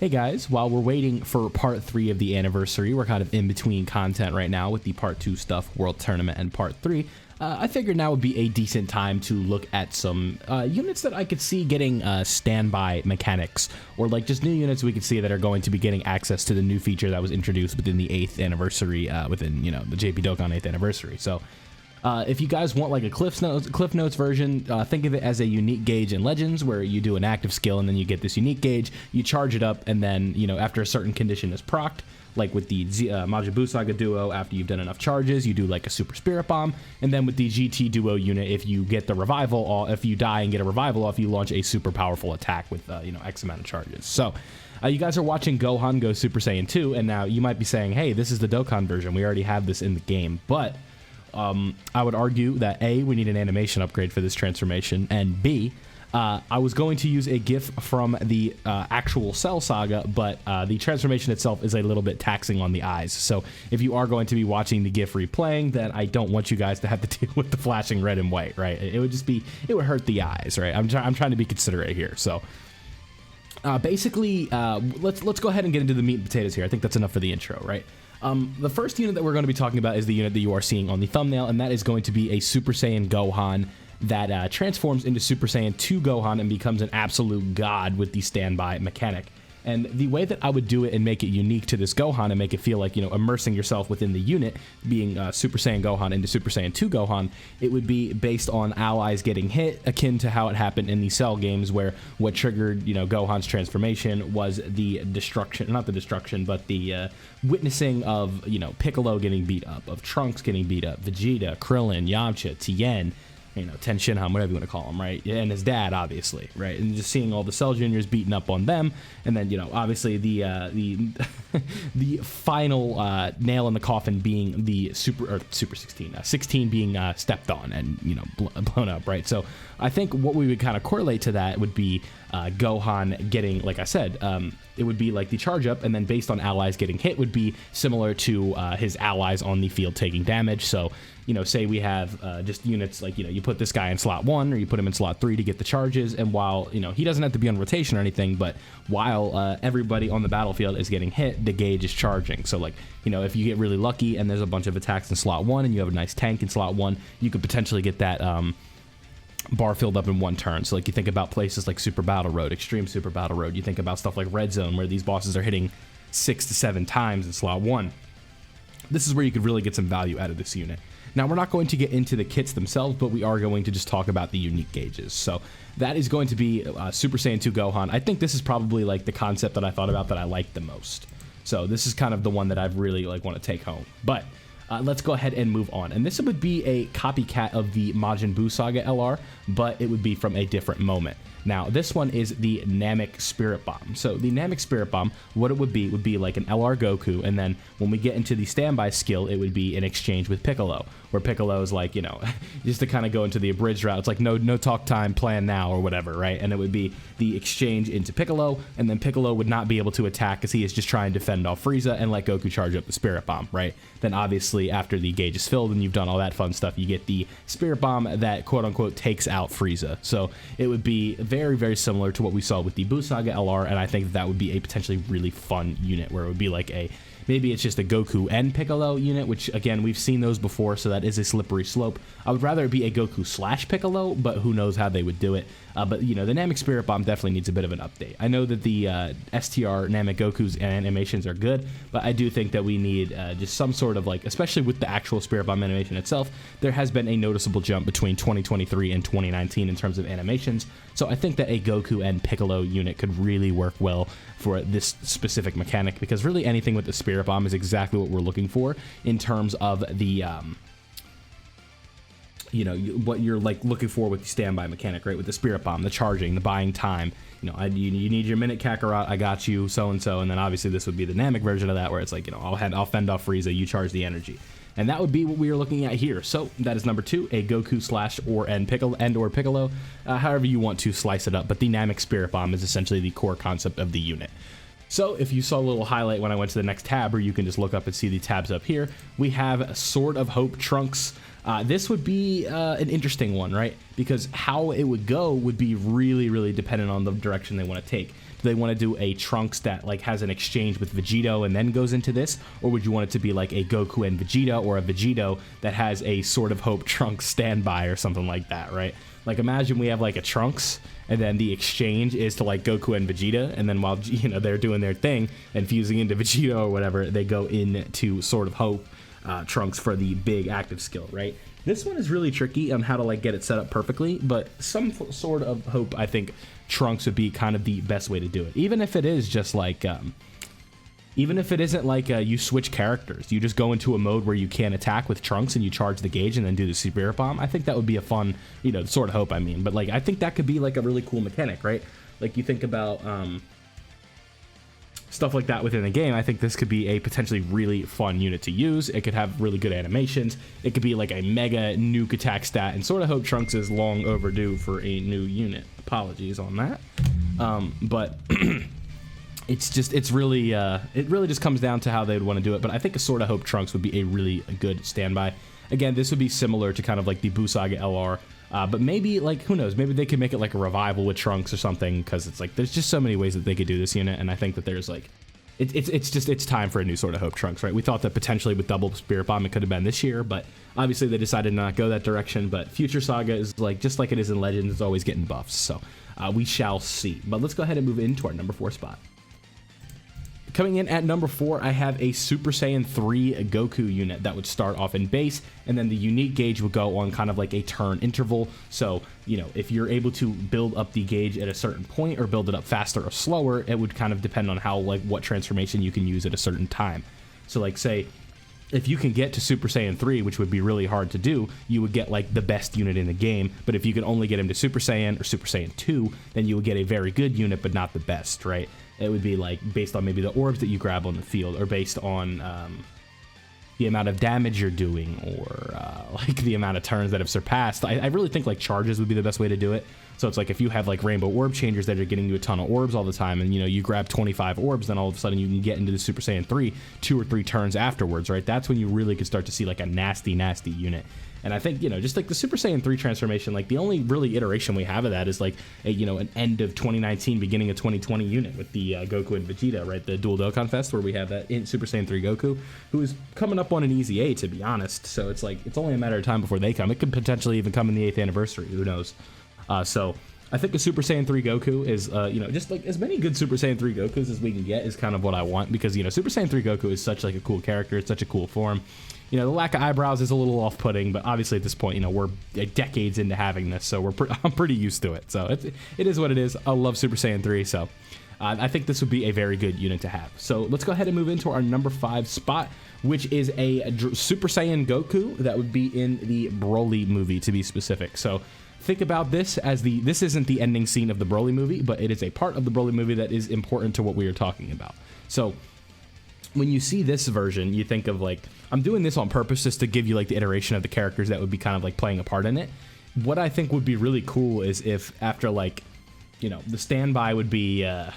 Hey guys, while we're waiting for part 3 of the anniversary, we're kind of in between content right now with the part 2 stuff, World Tournament, and part 3. I figured now would be a decent time to look at some units that I could see getting standby mechanics, or like just new units we could see that are going to be getting access to the new feature that was introduced within the 8th anniversary, within, you know, the JP Dokkan 8th anniversary. So if you guys want like a Cliff Notes version, think of it as a unique gauge in Legends where you do an active skill and then you get this unique gauge, you charge it up, and then, you know, after a certain condition is procced, like with the Majin Buu Saga Duo, after you've done enough charges, you do like a Super Spirit Bomb, and then with the GT Duo unit, if you get the revival, or if you die and get a revival off, you launch a super powerful attack with, you know, X amount of charges. So you guys are watching Gohan go Super Saiyan 2, and now you might be saying, hey, this is the Dokkan version, we already have this in the game, but I would argue that A, we need an animation upgrade for this transformation, and B, I was going to use a GIF from the actual Cell Saga, but the transformation itself is a little bit taxing on the eyes. So if you are going to be watching the GIF replaying, then I don't want you guys to have to deal with the flashing red and white, right? It would just be, it would hurt the eyes, right? I'm trying to be considerate here. So basically, let's go ahead and get into the meat and potatoes here. I think that's enough for the intro, right? The first unit that we're going to be talking about is the unit that you are seeing on the thumbnail, and that is going to be a Super Saiyan Gohan that transforms into Super Saiyan 2 Gohan and becomes an absolute god with the standby mechanic. And the way that I would do it and make it unique to this Gohan and make it feel like, you know, immersing yourself within the unit, being Super Saiyan Gohan into Super Saiyan 2 Gohan, it would be based on allies getting hit, akin to how it happened in the Cell games, where what triggered, you know, Gohan's transformation was the destruction, not the destruction, but the witnessing of, you know, Piccolo getting beat up, of Trunks getting beat up, Vegeta, Krillin, Yamcha, Tien, you know, Ten Shinhan, whatever you want to call him, right? And his dad, obviously, right? And just seeing all the Cell Juniors beating up on them, and then, you know, obviously the the final nail in the coffin being the Super 16 being stepped on and, you know, blown up, right? So I think what we would kind of correlate to that would be Gohan getting, like I said, it would be like the charge up, and then based on allies getting hit would be similar to his allies on the field taking damage. So, you know, say we have just units like, you know, you put this guy in slot 1 or you put him in slot 3 to get the charges, and while, you know, he doesn't have to be on rotation or anything, but while everybody on the battlefield is getting hit, the gauge is charging. So, like, you know, if you get really lucky and there's a bunch of attacks in slot 1 and you have a nice tank in slot 1, you could potentially get that bar filled up in one turn. So, like, you think about places like Super Battle Road, Extreme Super Battle Road, you think about stuff like Red Zone, where these bosses are hitting 6 to 7 times in slot 1. This is where you could really get some value out of this unit. Now, we're not going to get into the kits themselves, but we are going to just talk about the unique gauges. So that is going to be Super Saiyan 2 Gohan. I think this is probably like the concept that I thought about that I liked the most. So this is kind of the one that I've really like want to take home. But let's go ahead and move on. And this would be a copycat of the Majin Buu Saga LR, but it would be from a different moment. Now, this one is the Namek Spirit Bomb. So the Namek Spirit Bomb, what it would be like an LR Goku, and then when we get into the standby skill, it would be an exchange with Piccolo, where Piccolo is like, you know, just to kind of go into the abridged route, it's like no talk time, plan now, or whatever, right? And it would be the exchange into Piccolo, and then Piccolo would not be able to attack because he is just trying to fend off Frieza and let Goku charge up the Spirit Bomb, right? Then obviously after the gauge is filled and you've done all that fun stuff, you get the Spirit Bomb that quote-unquote takes out Frieza. So it would be very, very similar to what we saw with the Buu Saga LR, and I think that would be a potentially really fun unit where it would be like a, maybe it's just a Goku and Piccolo unit, which again, we've seen those before, so that is a slippery slope. I would rather it be a Goku / Piccolo, but who knows how they would do it. But, you know, the Namek Spirit Bomb definitely needs a bit of an update. I know that the STR Namek Goku's animations are good, but I do think that we need just some sort of, like, especially with the actual Spirit Bomb animation itself, there has been a noticeable jump between 2023 and 2019 in terms of animations. So I think that a Goku and Piccolo unit could really work well for this specific mechanic, because really anything with the Spirit Bomb is exactly what we're looking for in terms of the you know, what you're like looking for with the standby mechanic, right? With the Spirit Bomb, the charging, the buying time. You know, you need your minute Kakarot, I got you, so and so, and then obviously this would be the Namek version of that, where it's like, you know, I'll fend off Frieza, you charge the energy, and that would be what we are looking at here. So that is number 2, a Goku / or Piccolo, however you want to slice it up. But the Namek Spirit Bomb is essentially the core concept of the unit. So if you saw a little highlight when I went to the next tab, or you can just look up and see the tabs up here, we have Sword of Hope Trunks. This would be an interesting one, right? Because how it would go would be really, really dependent on the direction they want to take. Do they want to do a Trunks that like has an exchange with Vegito and then goes into this, or would you want it to be like a Goku and Vegeta, or a Vegito that has a Sword of Hope Trunks standby or something like that, right? Like imagine we have like a Trunks, and then the exchange is to like Goku and Vegeta, and then while they're doing their thing and fusing into Vegito or whatever, they go into Sword of Hope Trunks for the big active skill, right? This one is really tricky on how to like get it set up perfectly, but some sort of hope, I think Trunks would be kind of the best way to do it. Even if it is just like, even if it isn't like you switch characters, you just go into a mode where you can't attack with Trunks and you charge the gauge and then do the Spirit Bomb. I think that would be a fun, sort of hope, I mean. But like, I think that could be like a really cool mechanic, right? Like you think about stuff like that within the game. I think this could be a potentially really fun unit to use. It could have really good animations. It could be like a mega nuke attack stat, and sort of hope Trunks is long overdue for a new unit. Apologies on that. But it really just comes down to how they would want to do it. But I think a sort of hope Trunks would be a really good standby. Again, this would be similar to kind of like the Buu Saga LR. But maybe, like, who knows, maybe they could make it like a revival with Trunks or something, because it's like, there's just so many ways that they could do this unit, and I think that there's like, it's time for a new sort of hope Trunks, right? We thought that potentially with double Spirit Bomb it could have been this year, but obviously they decided not to go that direction. But Future Saga is like, just like it is in Legends, it's always getting buffs, so we shall see. But let's go ahead and move into our number 4 spot. Coming in at number 4, I have a Super Saiyan 3 Goku unit that would start off in base, and then the unique gauge would go on kind of like a turn interval. So, if you're able to build up the gauge at a certain point or build it up faster or slower, it would kind of depend on how, like, what transformation you can use at a certain time. So, like, say, if you can get to Super Saiyan 3, which would be really hard to do, you would get, like, the best unit in the game. But if you can only get him to Super Saiyan or Super Saiyan 2, then you would get a very good unit, but not the best, right? It would be like based on maybe the orbs that you grab on the field, or based on the amount of damage you're doing, or like the amount of turns that have surpassed. I really think like charges would be the best way to do it. So it's like if you have like rainbow orb changers that are getting you a ton of orbs all the time, and you grab 25 orbs, then all of a sudden you can get into the Super Saiyan 3 2 or 3 turns afterwards, right? That's when you really could start to see like a nasty unit. And I think, just like the Super Saiyan 3 transformation, like the only really iteration we have of that is like a, an end of 2019, beginning of 2020 unit with the Goku and Vegeta, right? The Dual Dokkan Fest, where we have that in Super Saiyan 3 Goku, who is coming up on an easy A, to be honest. So it's like, it's only a matter of time before they come. It could potentially even come in the 8th anniversary, who knows? So I think the Super Saiyan 3 Goku is, just like as many good Super Saiyan 3 Gokus as we can get is kind of what I want, because, Super Saiyan 3 Goku is such like a cool character. It's such a cool form. The lack of eyebrows is a little off-putting, but obviously at this point, we're decades into having this, so I'm pretty used to it. So it is what it is. I love Super Saiyan 3, so I think this would be a very good unit to have. So let's go ahead and move into our number 5 spot, which is a Super Saiyan Goku that would be in the Broly movie, to be specific. So think about this as this isn't the ending scene of the Broly movie, but it is a part of the Broly movie that is important to what we are talking about. So when you see this version, you think of like, I'm doing this on purpose just to give you like the iteration of the characters that would be kind of like playing a part in it. What I think would be really cool is if after like, the standby would be, it's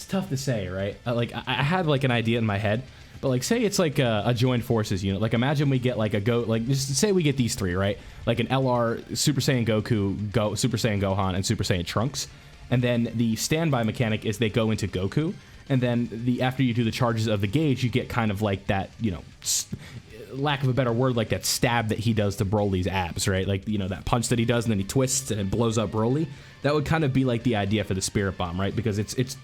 tough to say, right? Like I had like an idea in my head, but like say it's like a joined forces unit. Like imagine we get like just say we get these 3, right? Like an LR, Super Saiyan Goku, Super Saiyan Gohan, and Super Saiyan Trunks. And then the standby mechanic is they go into Goku. And then after you do the charges of the gauge, you get kind of like that, lack of a better word, like that stab that he does to Broly's abs, right? Like, that punch that he does and then he twists and it blows up Broly. That would kind of be like the idea for the Spirit Bomb, right? Because it's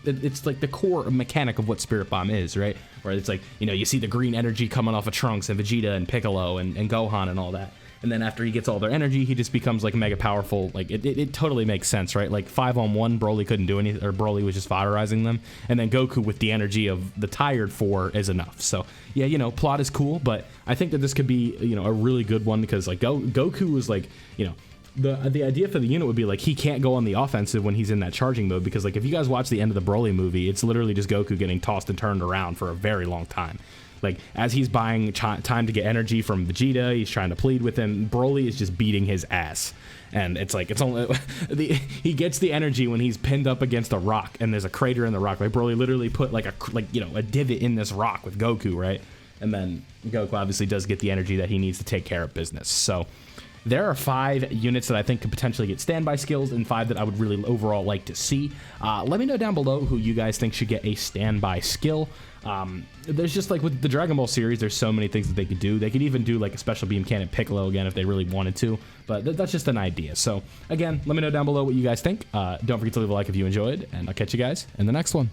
like the core mechanic of what Spirit Bomb is, right? Where it's like, you see the green energy coming off of Trunks and Vegeta and Piccolo and Gohan and all that. And then after he gets all their energy, he just becomes like mega powerful. Like it totally makes sense, right? Like 5-on-1, Broly couldn't do anything, or Broly was just fodderizing them. And then Goku with the energy of the tired 4 is enough. So yeah, plot is cool, but I think that this could be, a really good one, because like Goku is like, the idea for the unit would be like he can't go on the offensive when he's in that charging mode, because like if you guys watch the end of the Broly movie, it's literally just Goku getting tossed and turned around for a very long time. Like, as he's buying time to get energy from Vegeta, he's trying to plead with him. Broly is just beating his ass. And it's like, it's only... he gets the energy when he's pinned up against a rock, and there's a crater in the rock. Like, Broly literally put, like, a divot in this rock with Goku, right? And then Goku obviously does get the energy that he needs to take care of business. So, there are 5 units that I think could potentially get standby skills and 5 that I would really overall like to see. Let me know down below who you guys think should get a standby skill. There's just like with the Dragon Ball series, there's so many things that they could do. They could even do like a special beam cannon Piccolo again if they really wanted to, but that's just an idea. So again, let me know down below what you guys think. Don't forget to leave a like if you enjoyed, and I'll catch you guys in the next one.